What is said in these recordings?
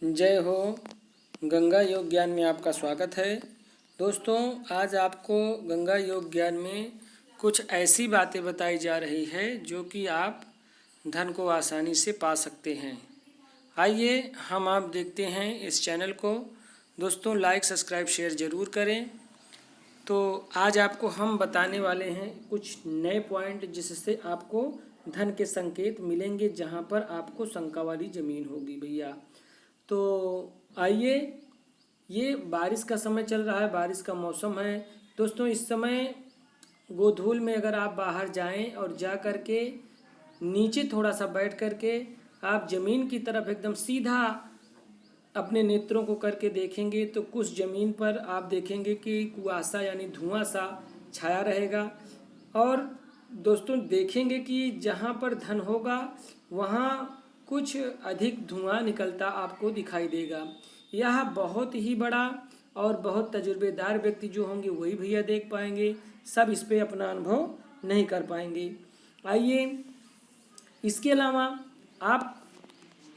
जय हो। गंगा योग ज्ञान में आपका स्वागत है। दोस्तों, आज आपको गंगा योग ज्ञान में कुछ ऐसी बातें बताई जा रही है जो कि आप धन को आसानी से पा सकते हैं। आइए हम आप देखते हैं इस चैनल को। दोस्तों, लाइक सब्सक्राइब शेयर ज़रूर करें। तो आज आपको हम बताने वाले हैं कुछ नए पॉइंट जिससे आपको धन के संकेत मिलेंगे, जहां पर आपको शंका वाली ज़मीन होगी भैया। तो आइए, ये बारिश का समय चल रहा है, बारिश का मौसम है। दोस्तों, इस समय गोधूल में अगर आप बाहर जाएं और जा कर के नीचे थोड़ा सा बैठ कर के आप ज़मीन की तरफ एकदम सीधा अपने नेत्रों को करके देखेंगे तो कुछ ज़मीन पर आप देखेंगे कि कुआसा यानी धुआं सा छाया रहेगा। और दोस्तों, देखेंगे कि जहाँ पर धन होगा वहाँ कुछ अधिक धुआं निकलता आपको दिखाई देगा। यह बहुत ही बड़ा और बहुत तजुर्बेदार व्यक्ति जो होंगे वही भैया देख पाएंगे, सब इस पे अपना अनुभव नहीं कर पाएंगे। आइए, इसके अलावा आप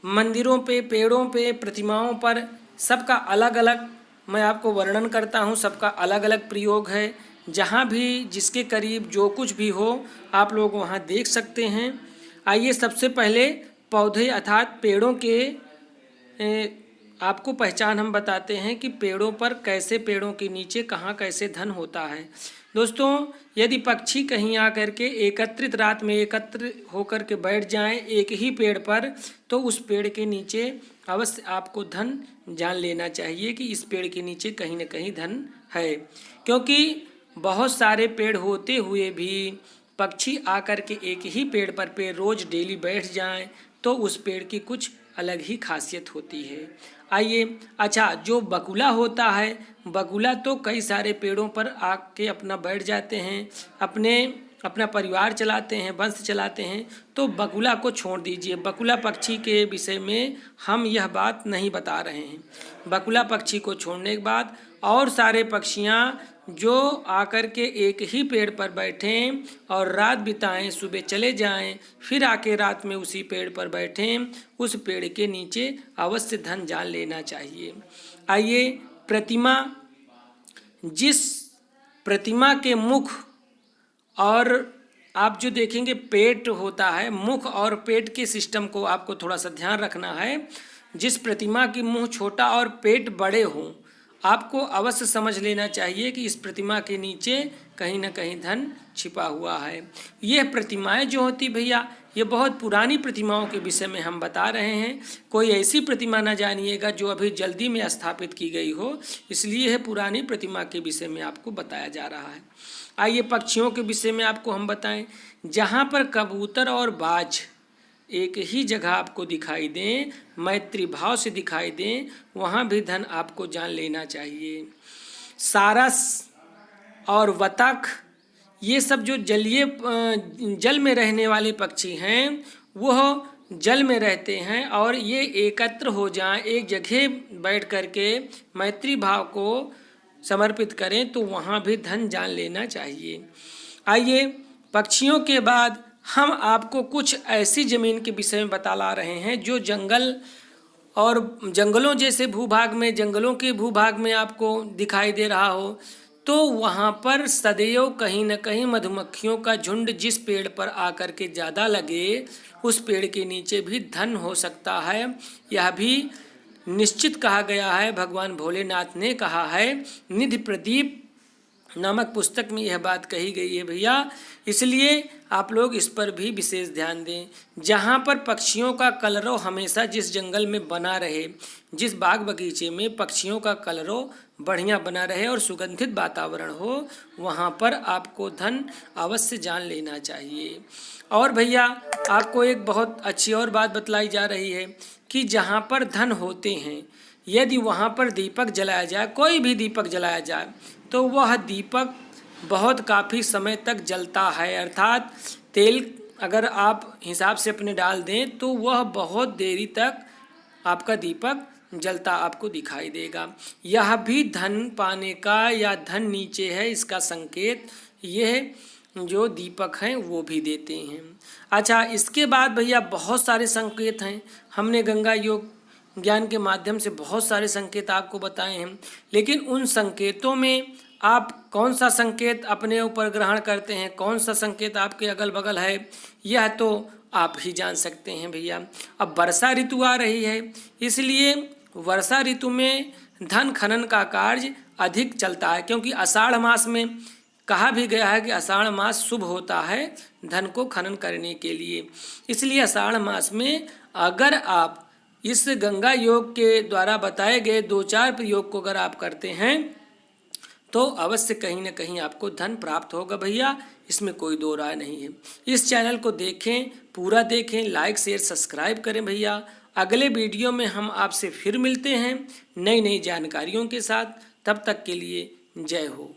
मंदिरों पे, पेड़ों पे, प्रतिमाओं पर सबका अलग अलग मैं आपको वर्णन करता हूँ, सबका अलग अलग प्रयोग है। जहाँ भी जिसके करीब जो कुछ भी हो आप लोग वहाँ देख सकते हैं। आइए, सबसे पहले पौधे अर्थात पेड़ों के आपको पहचान हम बताते हैं कि पेड़ों पर कैसे, पेड़ों के नीचे कहाँ कैसे धन होता है। दोस्तों, यदि पक्षी कहीं आकर के एकत्रित रात में एकत्र होकर के बैठ जाएं एक ही पेड़ पर, तो उस पेड़ के नीचे अवश्य आपको धन जान लेना चाहिए कि इस पेड़ के नीचे कहीं न कहीं धन है। क्योंकि बहुत सारे पेड़ होते हुए भी पक्षी आकर के एक ही पेड़ पर रोज़ डेली बैठ जाएं तो उस पेड़ की कुछ अलग ही खासियत होती है। आइए, अच्छा, जो बगुला होता है, बगुला तो कई सारे पेड़ों पर आके अपना बैठ जाते हैं, अपना परिवार चलाते हैं, वंश चलाते हैं। तो बगुला को छोड़ दीजिए, बगुला पक्षी के विषय में हम यह बात नहीं बता रहे हैं। बगुला पक्षी को छोड़ने के बाद और सारे पक्षियाँ जो आकर के एक ही पेड़ पर बैठें और रात बिताएं, सुबह चले जाएं, फिर आके रात में उसी पेड़ पर बैठें, उस पेड़ के नीचे अवश्य धन जान लेना चाहिए। आइए, प्रतिमा, जिस प्रतिमा के मुख और आप जो देखेंगे पेट होता है, मुख और पेट के सिस्टम को आपको थोड़ा सा ध्यान रखना है। जिस प्रतिमा की मुंह छोटा और पेट बड़े हों, आपको अवश्य समझ लेना चाहिए कि इस प्रतिमा के नीचे कहीं ना कहीं धन छिपा हुआ है। यह प्रतिमाएं जो होती भैया, ये बहुत पुरानी प्रतिमाओं के विषय में हम बता रहे हैं। कोई ऐसी प्रतिमा ना जानिएगा जो अभी जल्दी में स्थापित की गई हो, इसलिए यह पुरानी प्रतिमा के विषय में आपको बताया जा रहा है। आइए, पक्षियों के विषय में आपको हम बताएं। जहाँ पर कबूतर और बाज एक ही जगह आपको दिखाई दें, मैत्री भाव से दिखाई दें, वहाँ भी धन आपको जान लेना चाहिए। सारस और बतख, ये सब जो जलीय जल में रहने वाले पक्षी हैं, वह जल में रहते हैं और ये एकत्र हो जाएं, एक जगह बैठ कर के मैत्री भाव को समर्पित करें तो वहाँ भी धन जान लेना चाहिए। आइए, पक्षियों के बाद हम आपको कुछ ऐसी ज़मीन के विषय में बता ला रहे हैं जो जंगल और जंगलों जैसे भूभाग में, जंगलों के भूभाग में आपको दिखाई दे रहा हो, तो वहाँ पर सदैव कहीं न कहीं मधुमक्खियों का झुंड जिस पेड़ पर आकर के ज़्यादा लगे, उस पेड़ के नीचे भी धन हो सकता है। यह भी निश्चित कहा गया है, भगवान भोलेनाथ ने कहा है, निधि प्रदीप नामक पुस्तक में यह बात कही गई है भैया। इसलिए आप लोग इस पर भी विशेष ध्यान दें। जहाँ पर पक्षियों का कलरव हमेशा जिस जंगल में बना रहे, जिस बाग बगीचे में पक्षियों का कलरव बढ़िया बना रहे और सुगंधित वातावरण हो, वहाँ पर आपको धन अवश्य जान लेना चाहिए। और भैया, आपको एक बहुत अच्छी और बात बतलाई जा रही है कि जहाँ पर धन होते हैं, यदि वहाँ पर दीपक जलाया जाए, कोई भी दीपक जलाया जाए, तो वह दीपक बहुत काफ़ी समय तक जलता है। अर्थात तेल अगर आप हिसाब से अपने डाल दें तो वह बहुत देरी तक आपका दीपक जलता आपको दिखाई देगा। यह भी धन पाने का या धन नीचे है इसका संकेत यह जो दीपक हैं वो भी देते हैं। अच्छा, इसके बाद भैया बहुत सारे संकेत हैं। हमने गंगा योग ज्ञान के माध्यम से बहुत सारे संकेत आपको बताए हैं, लेकिन उन संकेतों में आप कौन सा संकेत अपने ऊपर ग्रहण करते हैं, कौन सा संकेत आपके अगल बगल है, यह तो आप ही जान सकते हैं भैया। अब वर्षा ऋतु आ रही है, इसलिए वर्षा ऋतु में धन खनन का कार्य अधिक चलता है, क्योंकि आषाढ़ मास में कहा भी गया है कि आषाढ़ मास शुभ होता है धन को खनन करने के लिए। इसलिए आषाढ़ मास में अगर आप इस गंगा योग के द्वारा बताए गए 2-4 प्रयोग को अगर आप करते हैं तो अवश्य कहीं ना कहीं आपको धन प्राप्त होगा भैया, इसमें कोई दो राय नहीं है। इस चैनल को देखें, पूरा देखें, लाइक शेयर सब्सक्राइब करें भैया। अगले वीडियो में हम आपसे फिर मिलते हैं नई नई जानकारियों के साथ। तब तक के लिए जय हो।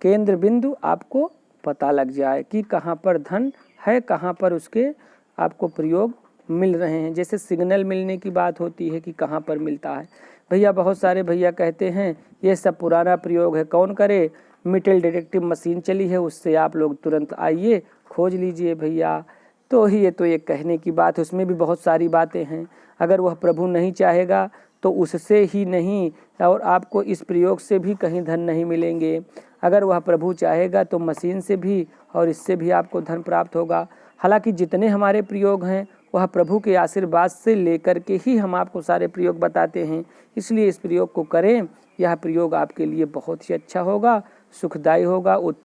केंद्र बिंदु आपको पता लग जाए कि कहाँ पर धन है, कहाँ पर उसके आपको प्रयोग मिल रहे हैं। जैसे सिग्नल मिलने की बात होती है कि कहाँ पर मिलता है भैया। बहुत सारे भैया कहते हैं ये सब पुराना प्रयोग है, कौन करे, मेटल डिटेक्टिव मशीन चली है, उससे आप लोग तुरंत आइए खोज लीजिए भैया। तो ये तो एक कहने की बात है, उसमें भी बहुत सारी बातें हैं। अगर वह प्रभु नहीं चाहेगा तो उससे ही नहीं, और आपको इस प्रयोग से भी कहीं धन नहीं मिलेंगे। अगर वह प्रभु चाहेगा तो मशीन से भी और इससे भी आपको धन प्राप्त होगा। हालांकि जितने हमारे प्रयोग हैं वह प्रभु के आशीर्वाद से लेकर के ही हम आपको सारे प्रयोग बताते हैं। इसलिए इस प्रयोग को करें, यह प्रयोग आपके लिए बहुत ही अच्छा होगा, सुखदायी होगा।